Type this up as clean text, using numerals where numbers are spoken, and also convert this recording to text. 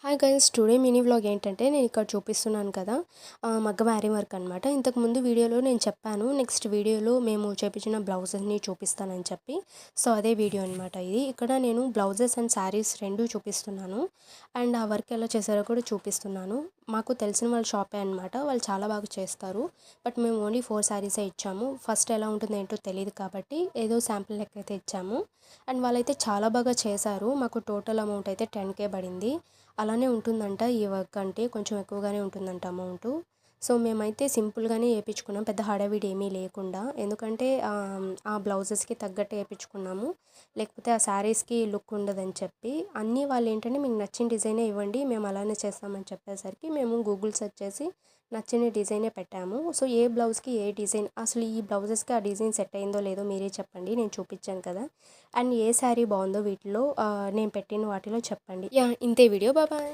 Hi guys, today mini vlog ఏంటంటే నేను ఇక్కడ చూపిస్తున్నాను కదా. మగ్గం యారీ వర్క్ అనమాట. ఇంతకుముందు వీడియోలో నేను చెప్పాను, నెక్స్ట్ వీడియోలో మేము చేపించిన బ్లౌజెస్ని చూపిస్తానని చెప్పి. సో అదే వీడియో అనమాట ఇది. ఇక్కడ నేను బ్లౌజెస్ అండ్ శారీస్ రెండు చూపిస్తున్నాను, అండ్ ఆ వర్క్ ఎలా చేశారో కూడా చూపిస్తున్నాను. మాకు తెలిసిన వాళ్ళ షాపే అనమాట, వాళ్ళు చాలా బాగా చేస్తారు. బట్ మేము ఓన్లీ 4 శారీసే ఇచ్చాము. ఫస్ట్ ఎలా ఉంటుందో ఏంటో తెలియదు కాబట్టి ఏదో శాంపుల్ లెక్క అయితే ఇచ్చాము. అండ్ వాళ్ళైతే చాలా బాగా చేశారు. మాకు టోటల్ అమౌంట్ అయితే 10K పడింది. అలానే ఉంటుందంట ఈ వర్క్, అంటే కొంచెం ఎక్కువగానే ఉంటుందంట అమౌంట్. సో మేమైతే సింపుల్గానే వేయించుకున్నాం, పెద్ద హడావిడి ఏమీ లేకుండా. ఎందుకంటే ఆ బ్లౌజెస్కి తగ్గట్టు వేయించుకున్నాము, లేకపోతే ఆ శారీస్కి లుక్ ఉండదని చెప్పి. అన్నీ వాళ్ళు ఏంటంటే మీకు నచ్చిన డిజైనే ఇవ్వండి, మేము అలానే చేస్తామని చెప్పేసరికి మేము గూగుల్ సెర్చ్ చేసి నచ్చిన డిజైనే పెట్టాము. సో ఏ బ్లౌజ్కి ఏ డిజైన్, అసలు ఈ బ్లౌజెస్కి ఆ డిజైన్ సెట్ అయిందో లేదో మీరే చెప్పండి, నేను చూపించాను కదా. అండ్ ఏ శారీ బాగుందో వీటిలో నేను పెట్టిన వాటిలో చెప్పండి. ఇంతే వీడియో, బాబాయ్.